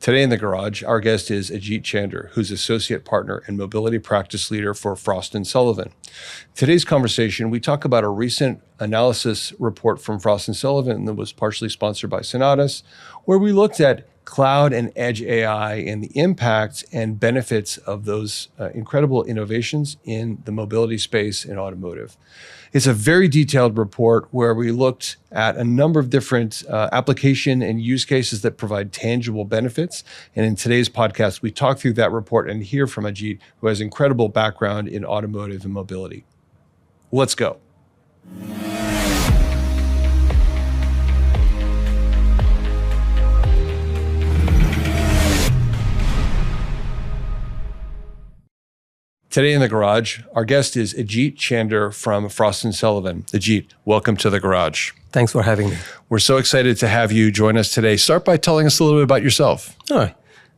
Today in the garage, our guest is Ajit Chander, who's Associate Partner and Mobility Practice Leader for Frost and Sullivan. Today's conversation, we talk about a recent analysis report from Frost and Sullivan that was partially sponsored by Sonatus, where we looked at cloud and edge AI and the impact and benefits of those incredible innovations in the mobility space in automotive. It's a very detailed report where we looked at a number of different application and use cases that provide tangible benefits. And in today's podcast, we talk through that report and hear from Ajit, who has incredible background in automotive and mobility. Let's go. Today in the garage, our guest is Ajit Chander from Frost and Sullivan. Ajit, welcome to the garage. Thanks for having me. We're so excited to have you join us today. Start by telling us a little bit about yourself. All right.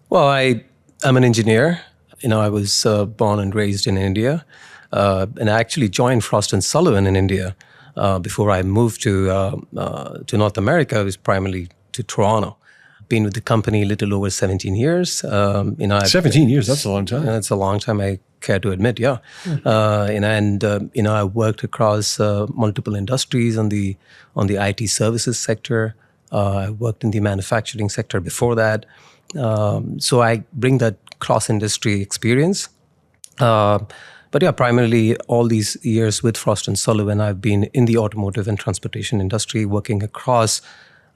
Well, I'm an engineer. I was born and raised in India, and I actually joined Frost and Sullivan in India before I moved to North America. I was primarily to Toronto. Been with the company a little over 17 years. 17 years, that's a long time. It's a long time, I care to admit, yeah. I worked across multiple industries on the IT services sector. I worked in the manufacturing sector before that. So I bring that cross-industry experience. But yeah, primarily all these years with Frost and Sullivan, I've been in the automotive and transportation industry, working across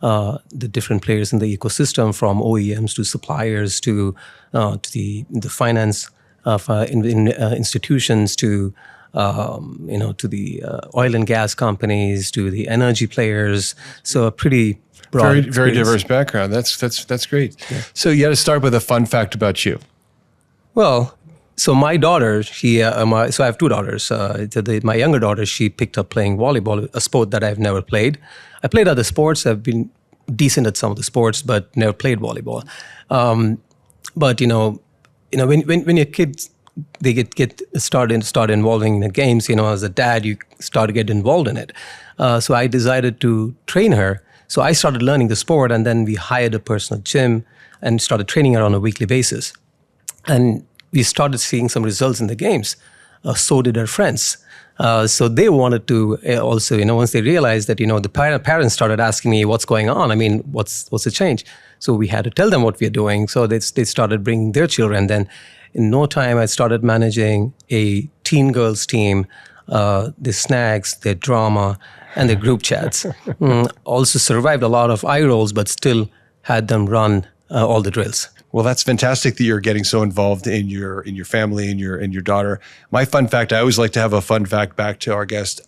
the different players in the ecosystem, from OEMs to suppliers to the finance institutions to the oil and gas companies to the energy players. So a pretty broad, very diverse background. That's great. Yeah. So you got to start with a fun fact about you. Well, so my daughter, so I have two daughters. My younger daughter, she picked up playing volleyball, a sport that I've never played. I played other sports. I've been decent at some of the sports, but never played volleyball. But when your kids they get start involving in the games, as a dad, you start to get involved in it. So I decided to train her. So I started learning the sport, and then we hired a personal gym and started training her on a weekly basis. And we started seeing some results in the games. So did her friends. So they wanted to also, once they realized that, the parents started asking me, what's going on? I mean, what's the change? So we had to tell them what we are doing. So they started bringing their children. Then in no time, I started managing a teen girls team, their snacks, their drama, and their group chats. Also survived a lot of eye rolls, but still had them run all the drills. Well, that's fantastic that you're getting so involved in your family and your daughter. My fun fact, I always like to have a fun fact back to our guest.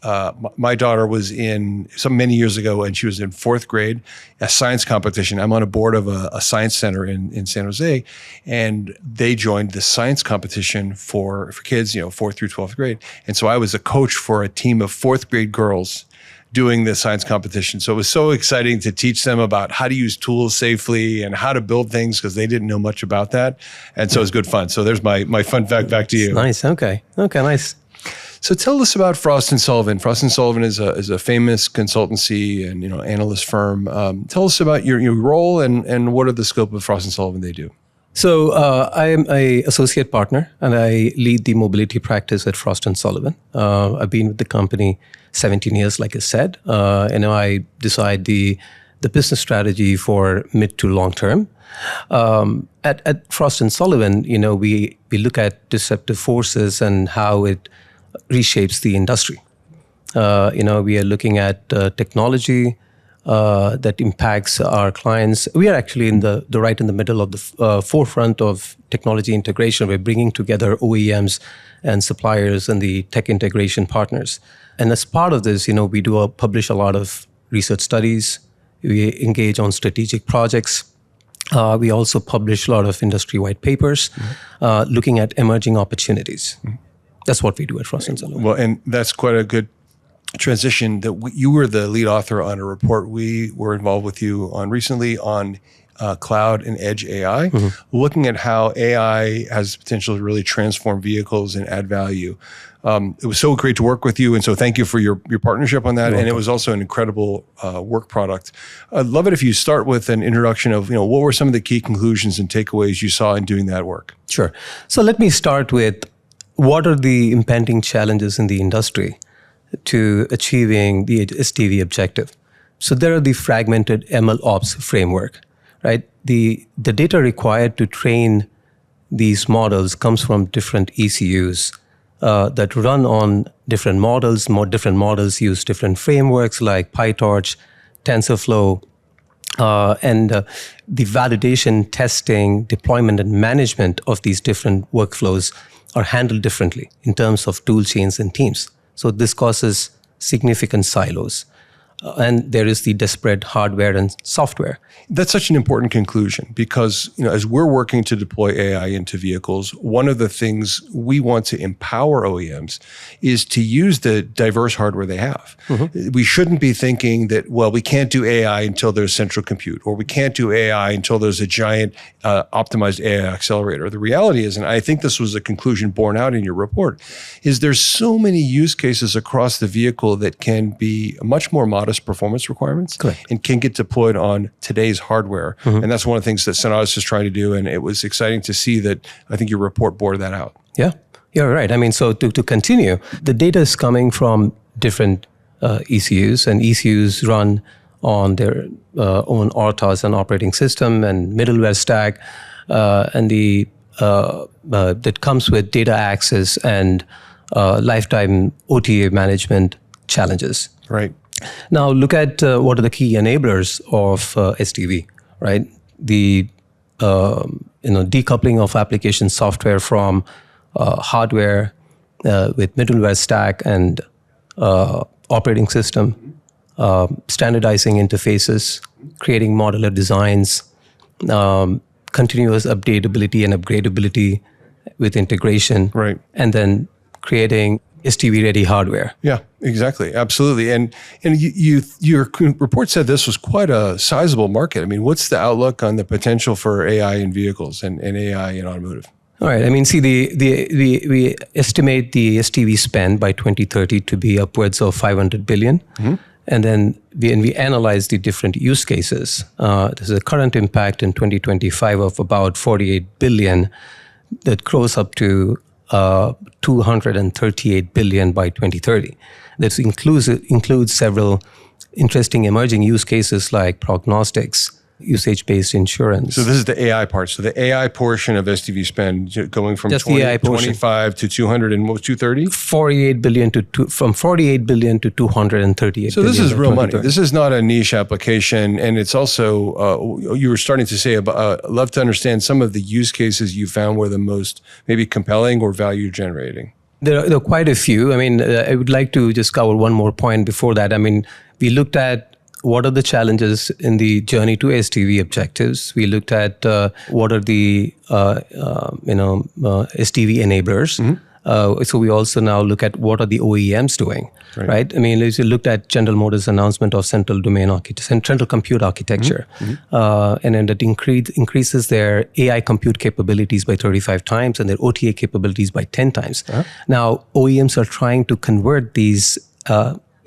My daughter was in many years ago, and she was in fourth grade, a science competition. I'm on a board of a science center in San Jose, and they joined the science competition for kids, 4th through 12th grade. And so I was a coach for a team of fourth grade girls doing the science competition. So it was so exciting to teach them about how to use tools safely and how to build things, because they didn't know much about that. And so it was good fun. So there's my fun fact back to you. Nice. Okay, nice. So tell us about Frost and Sullivan. Frost and Sullivan is a famous consultancy and analyst firm. Tell us about your role and what are the scope of Frost and Sullivan they do. So I am an associate partner, and I lead the mobility practice at Frost and Sullivan. I've been with the company 17 years, like I said. I decide the business strategy for mid to long term. At Frost and Sullivan, we look at disruptive forces and how it reshapes the industry. We are looking at technology that impacts our clients. We are actually right in the middle of the forefront of technology integration. We're bringing together OEMs and suppliers and the tech integration partners. And as part of this, we do publish a lot of research studies. We engage on strategic projects. We also publish a lot of industry white papers, looking at emerging opportunities. Mm-hmm. That's what we do at Frost and Sullivan. Well, and that's quite a good transition. You were the lead author on a report we were involved with you on recently on cloud and edge AI, looking at how AI has potential to really transform vehicles and add value. It was so great to work with you, and so thank you for your partnership on that. And it was also an incredible work product. I'd love it if you start with an introduction of what were some of the key conclusions and takeaways you saw in doing that work. Sure. So let me start with what are the impending challenges in the industry to achieving the SDV objective. So there are the fragmented ML ops framework, right? The data required to train these models comes from different ECUs that run on different models. More different models use different frameworks like PyTorch, TensorFlow, and the validation, testing, deployment, and management of these different workflows are handled differently in terms of tool chains and teams. So this causes significant silos. And there is the disparate hardware and software. That's such an important conclusion because, as we're working to deploy AI into vehicles, one of the things we want to empower OEMs is to use the diverse hardware they have. We shouldn't be thinking that, well, we can't do AI until there's central compute, or we can't do AI until there's a giant optimized AI accelerator. The reality is, and I think this was a conclusion borne out in your report, is there's so many use cases across the vehicle that can be much more modest performance requirements. Correct. And can get deployed on today's hardware. And that's one of the things that Sonatus is trying to do. And it was exciting to see that I think your report bore that out. Yeah, you're right. I mean, so to continue, the data is coming from different ECUs, and ECUs run on their own RTOS and operating system and middleware stack, and that comes with data access and lifetime OTA management challenges. Right. Now, look at what are the key enablers of SDV, right? The decoupling of application software from hardware with middleware stack and operating system, standardizing interfaces, creating modular designs, continuous updatability and upgradability with integration, right, and then creating SDV-ready hardware. Yeah, exactly. Absolutely. And your report said this was quite a sizable market. I mean, what's the outlook on the potential for AI in vehicles and AI in automotive? All right. I mean, see, we estimate the SDV spend by 2030 to be upwards of $500 billion. And then we analyze the different use cases. There's a current impact in 2025 of about $48 billion that grows up to $238 billion by 2030. That includes several interesting emerging use cases like prognostics, usage-based insurance. So this is the AI part. So the AI portion of SDV spend going from 25 to 200 and what was 230? 48 billion from 48 billion to 238 so billion. So this is real money. This is not a niche application. And it's also, you were starting to say, I'd love to understand some of the use cases you found were the most maybe compelling or value generating. There are quite a few. I mean, I would like to just cover one more point before that. I mean, we looked at what are the challenges in the journey to SDV objectives. We looked at what are the SDV enablers. So we also now look at what are the OEMs doing, right? I mean, as you looked at General Motors' announcement of central compute architecture, and then that increases their AI compute capabilities by 35 times and their OTA capabilities by 10 times. Now, OEMs are trying to convert these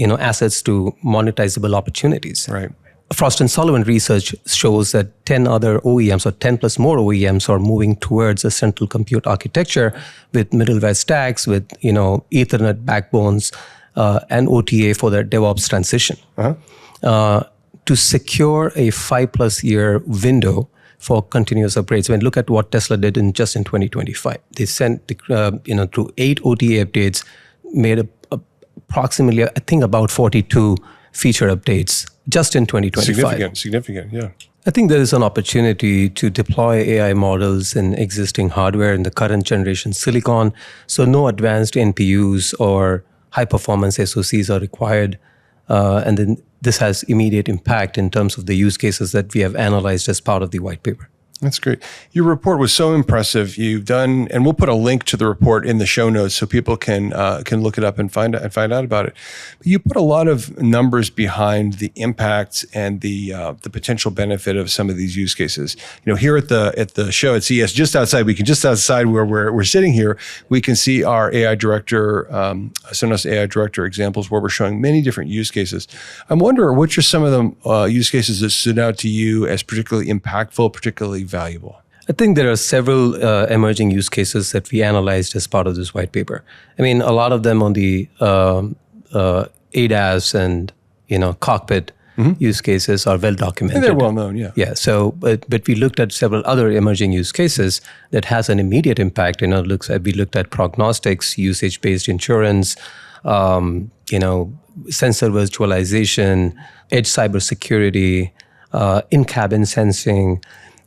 assets to monetizable opportunities. Right. Frost and Sullivan research shows that 10 other OEMs or 10 plus more OEMs are moving towards a central compute architecture with middleware stacks, with Ethernet backbones, and OTA for their DevOps transition. To secure a 5+ year window for continuous upgrades. I mean, look at what Tesla did in 2025. They sent through 8 OTA updates, made approximately, I think, about 42 feature updates just in 2025. Significant, yeah. I think there is an opportunity to deploy AI models in existing hardware in the current generation silicon. So no advanced NPUs or high performance SoCs are required. And then this has immediate impact in terms of the use cases that we have analyzed as part of the white paper. That's great. Your report was so impressive. You've done, and we'll put a link to the report in the show notes so people can look it up and find out about it. But you put a lot of numbers behind the impacts and the potential benefit of some of these use cases. Here at the show at CES, just outside where we're sitting here, we can see our AI director, Sonatus AI director examples where we're showing many different use cases. I'm wondering, which are some of the use cases that stood out to you as particularly impactful, particularly valuable? I think there are several emerging use cases that we analyzed as part of this white paper. I mean, a lot of them on the ADAS and cockpit use cases are well documented. And they're well known, yeah. Yeah. So, but we looked at several other emerging use cases that has an immediate impact. We looked at prognostics, usage-based insurance, sensor virtualization, edge cybersecurity, in-cabin sensing.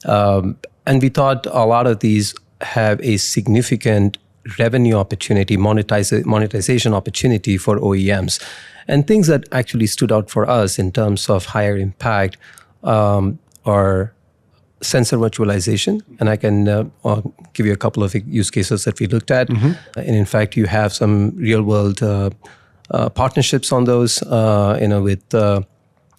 And we thought a lot of these have a significant revenue opportunity, monetization opportunity for OEMs. And things that actually stood out for us in terms of higher impact are sensor virtualization. And I can give you a couple of use cases that we looked at. And in fact, you have some real-world partnerships on those, with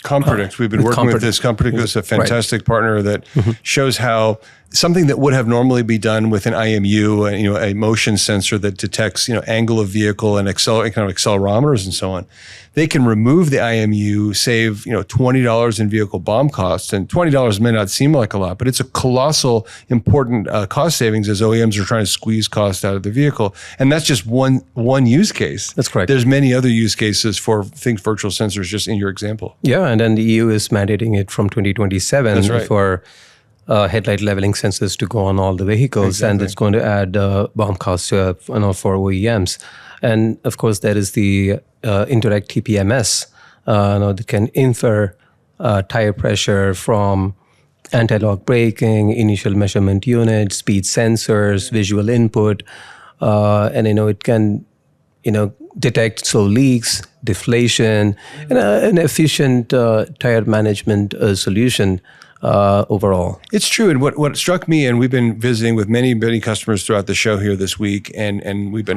Compredict. We've been working with this. Compredict is a fantastic partner that shows how something that would have normally be done with an IMU, a motion sensor that detects, angle of vehicle and accelerometers and so on. They can remove the IMU, save, $20 in vehicle BOM costs. And $20 may not seem like a lot, but it's a colossal important cost savings as OEMs are trying to squeeze cost out of the vehicle. And that's just one use case. That's correct. There's many other use cases for virtual sensors, just in your example. Yeah, and then the EU is mandating it from 2027 for headlight leveling sensors to go on all the vehicles, and it's going to add BOM costs for OEMs. And of course, there is the indirect TPMS that can infer tire pressure from anti-lock braking, initial measurement unit, speed sensors, visual input, and it can detect slow leaks, deflation, and an efficient tire management solution. Overall, it's true. And what struck me, and we've been visiting with many customers throughout the show here this week, and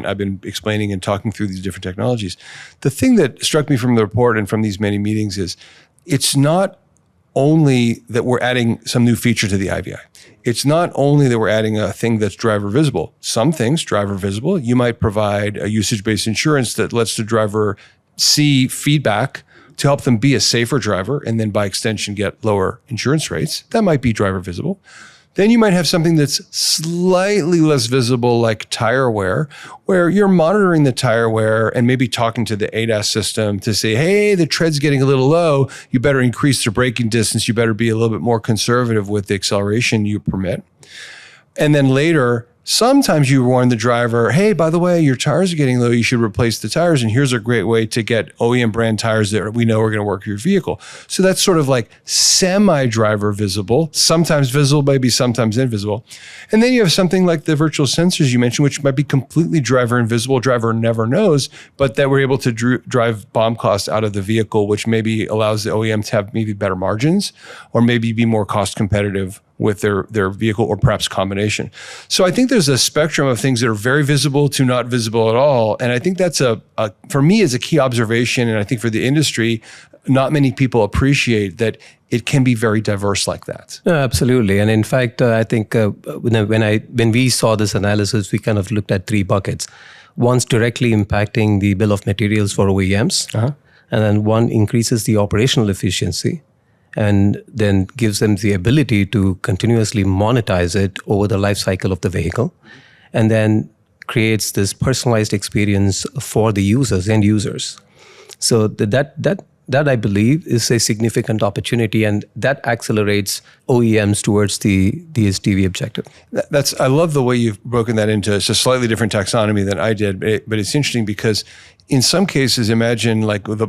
I've been explaining and talking through these different technologies. The thing that struck me from the report and from these many meetings is, it's not only that we're adding some new feature to the IVI. It's not only that we're adding a thing that's driver visible. Some things driver visible. You might provide a usage-based insurance that lets the driver see feedback to help them be a safer driver, and then by extension get lower insurance rates. That might be driver visible. Then you might have something that's slightly less visible, like tire wear, where you're monitoring the tire wear and maybe talking to the ADAS system to say, hey, the tread's getting a little low. You better increase the braking distance. You better be a little bit more conservative with the acceleration you permit. And then later, sometimes you warn the driver, hey, by the way, your tires are getting low. You should replace the tires. And here's a great way to get OEM brand tires that we know are going to work for your vehicle. So that's sort of like semi-driver visible, sometimes visible, maybe sometimes invisible. And then you have something like the virtual sensors you mentioned, which might be completely driver invisible. Driver never knows, but that we're able to drive BOM costs out of the vehicle, which maybe allows the OEM to have maybe better margins or maybe be more cost competitive with their vehicle, or perhaps combination. So I think there's a spectrum of things that are very visible to not visible at all. And I think that's for me, is a key observation. And I think for the industry, not many people appreciate that it can be very diverse like that. Absolutely. And in fact, I think when we saw this analysis, we kind of looked at three buckets. One's directly impacting the bill of materials for OEMs. And then one increases the operational efficiency, and then gives them the ability to continuously monetize it over the life cycle of the vehicle, and then creates this personalized experience for the end users. So that I believe is a significant opportunity, and that accelerates OEMs towards the SDV objective. I love the way you've broken that into a slightly different taxonomy than I did, but it's interesting because in some cases, imagine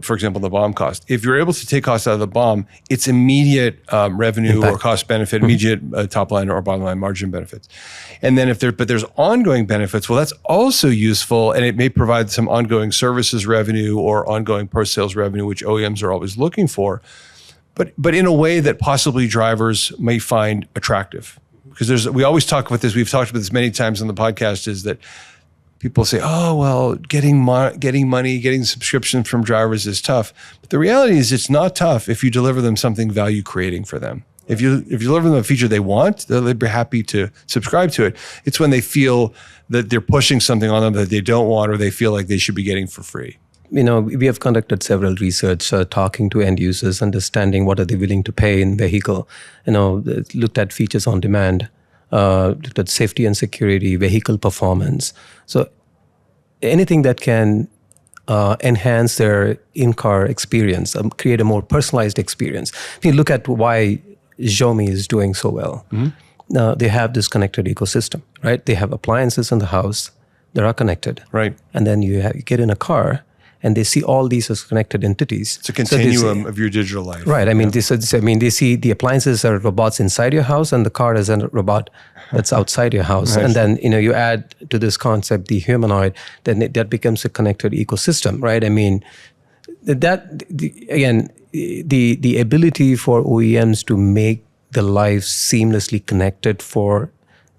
for example, the BOM cost. If you're able to take costs out of the BOM, it's immediate revenue impact, or cost benefit, immediate top line or bottom line margin benefits. And then but there's ongoing benefits, well, that's also useful, and it may provide some ongoing services revenue or ongoing post-sales revenue, which OEMs are always looking for, but in a way that possibly drivers may find attractive. Because we always talk about this. We've talked about this many times on the podcast. Is that people say, "Oh, well, getting money, getting subscriptions from drivers is tough." But the reality is, it's not tough if you deliver them something value creating for them. If you deliver them a feature they want, they'll be happy to subscribe to it. It's when they feel that they're pushing something on them that they don't want, or they feel like they should be getting for free. We have conducted several research, talking to end users, understanding what are they willing to pay in vehicle. Looked at features on demand, looked at safety and security, vehicle performance. So anything that can enhance their in-car experience, create a more personalized experience. If you look at why Xiaomi is doing so well, they have this connected ecosystem, right? They have appliances in the house that are connected, right? And then you get in a car, and they see all these as connected entities. It's a continuum of your digital life. Right. I mean, they see the appliances are robots inside your house, and the car is a robot that's outside your house. Right. And then, you add to this concept the humanoid, then that becomes a connected ecosystem, right? I mean, the ability for OEMs to make the life seamlessly connected for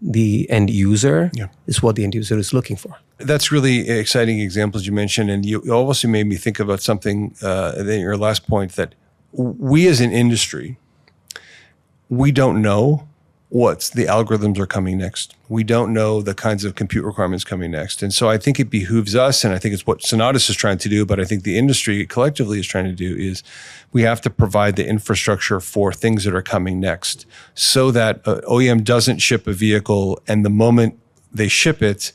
the end user is what the end user is looking for. That's really exciting examples you mentioned. And you also made me think about something in your last point, that we as an industry, we don't know what the algorithms are coming next. We don't know the kinds of compute requirements coming next. And so I think it behooves us, and I think it's what Sonatus is trying to do, but I think the industry collectively is trying to do, is we have to provide the infrastructure for things that are coming next, so that OEM doesn't ship a vehicle and the moment they ship it,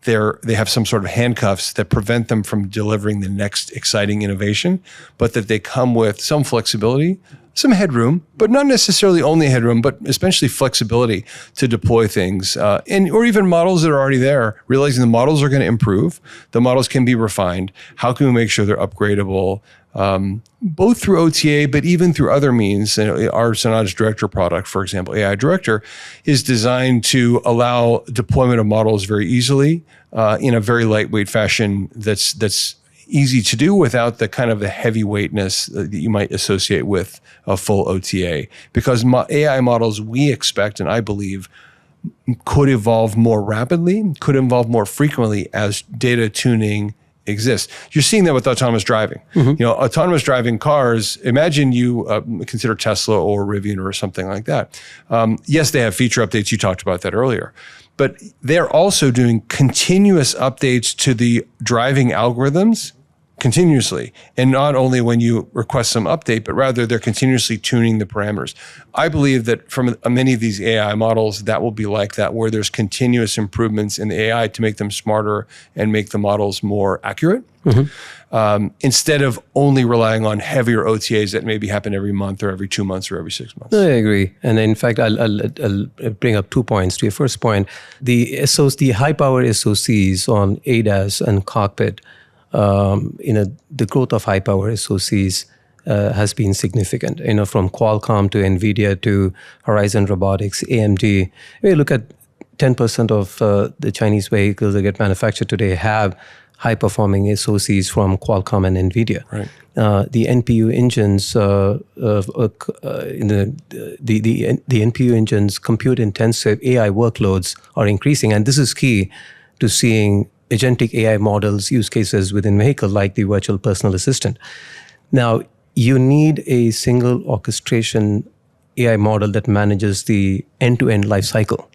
they have some sort of handcuffs that prevent them from delivering the next exciting innovation, but that they come with some flexibility, some headroom, but not necessarily only headroom, but especially flexibility to deploy things, or even models that are already there, realizing the models are going to improve, the models can be refined. How can we make sure they're upgradable, both through OTA, but even through other means? Our Sonatus Director product, for example, AI Director, is designed to allow deployment of models very easily in a very lightweight fashion that's easy to do without the kind of the heavyweightness that you might associate with a full OTA. Because AI models, we expect, and I believe, could evolve more rapidly, could evolve more frequently as data tuning exists. You're seeing that with autonomous driving. Autonomous driving cars, imagine you consider Tesla or Rivian or something like that. Yes, they have feature updates. You talked about that earlier. But they're also doing continuous updates to the driving algorithms continuously. And not only when you request some update, but rather they're continuously tuning the parameters. I believe that from many of these AI models, that will be like that, where there's continuous improvements in the AI to make them smarter and make the models more accurate, instead of only relying on heavier OTAs that maybe happen every month or every 2 months or every 6 months. I agree. And in fact, I'll bring up 2 points. To your first point, the high-power SoCs on ADAS and cockpit, the growth of high-power SoCs has been significant. From Qualcomm to NVIDIA to Horizon Robotics, AMD. We look at 10% of the Chinese vehicles that get manufactured today have high-performing SoCs from Qualcomm and NVIDIA. Right. The NPU engines, the NPU engines, compute-intensive AI workloads are increasing, and this is key to seeing agentic AI models, use cases within vehicle, like the virtual personal assistant. Now, you need a single orchestration AI model that manages the end-to-end life cycle,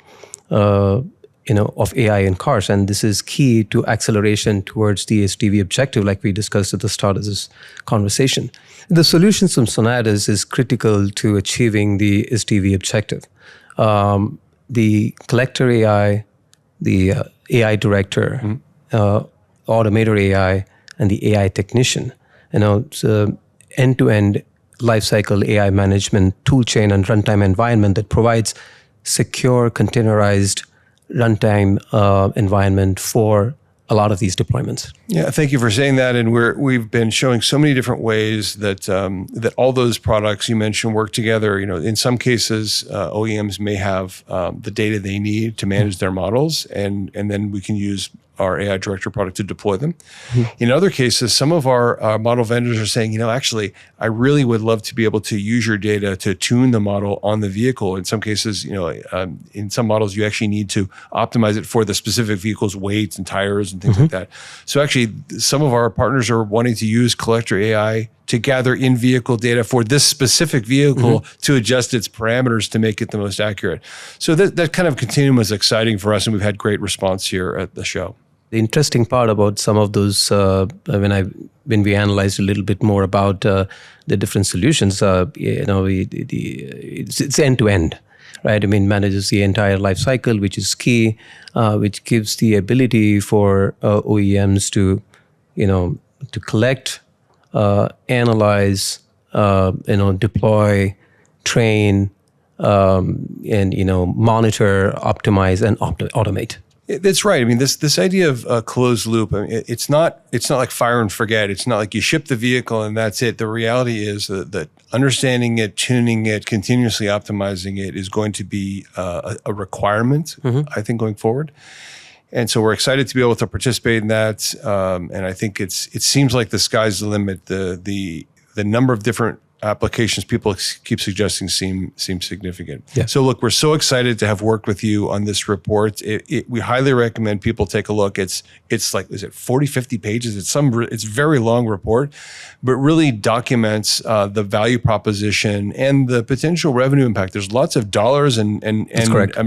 of AI in cars, and this is key to acceleration towards the SDV objective, like we discussed at the start of this conversation. The solutions from Sonatus is critical to achieving the SDV objective. The collector AI, the AI director, automator AI, and the AI technician. It's an end-to-end lifecycle AI management toolchain and runtime environment that provides secure, containerized runtime environment for a lot of these deployments. Yeah, thank you for saying that. And we've been showing so many different ways that that all those products you mentioned work together. In some cases, OEMs may have the data they need to manage their models, and then we can use our AI Director product to deploy them. In other cases, some of our model vendors are saying, actually, I really would love to be able to use your data to tune the model on the vehicle. In some cases, in some models, you actually need to optimize it for the specific vehicle's weight and tires and things like that. So actually, some of our partners are wanting to use Collector AI to gather in-vehicle data for this specific vehicle to adjust its parameters to make it the most accurate. So that kind of continuum is exciting for us, and we've had great response here at the show. The interesting part about some of those, when we analyzed a little bit more about the different solutions, it's end to end, right? I mean, manages the entire life cycle, which is key, which gives the ability for OEMs to collect, analyze, deploy, train, and monitor, optimize, and automate. That's right. I mean, this idea of closed loop, it's not like fire and forget. It's not like you ship the vehicle and that's it. The reality is that understanding it, tuning it, continuously optimizing it is going to be a requirement, I think, going forward. And so we're excited to be able to participate in that. And I think it seems like the sky's the limit. The number of different applications people keep suggesting seem significant. Yeah. So look, we're so excited to have worked with you on this report. We highly recommend people take a look. It's like, is it 40, 50 pages? It's a very long report, but really documents the value proposition and the potential revenue impact. There's lots of dollars and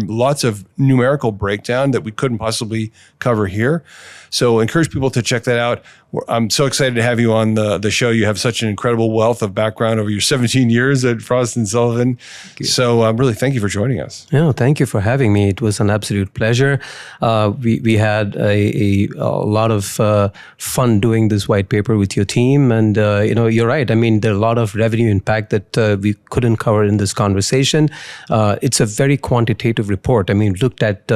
lots of numerical breakdown that we couldn't possibly cover here. So encourage people to check that out. I'm so excited to have you on the show. You have such an incredible wealth of background over your 17 years at Frost and Sullivan. So really, thank you for joining us. No, thank you for having me. It was an absolute pleasure. We had a lot of fun doing this white paper with your team. And, you're right. I mean, there are a lot of revenue impact that we couldn't cover in this conversation. It's a very quantitative report. I mean, looked at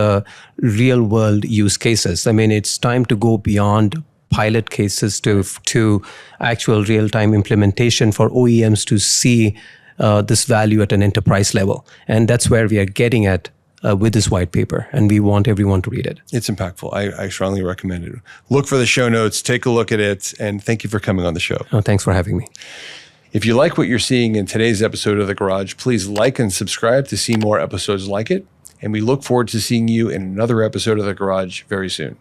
real world use cases. I mean, it's time to go beyond pilot cases to actual real-time implementation for OEMs to see this value at an enterprise level. And that's where we are getting at with this white paper, and we want everyone to read it. It's impactful. I strongly recommend it. Look for the show notes, take a look at it, and thank you for coming on the show. Oh, thanks for having me. If you like what you're seeing in today's episode of The Garage, please like and subscribe to see more episodes like it. And we look forward to seeing you in another episode of The Garage very soon.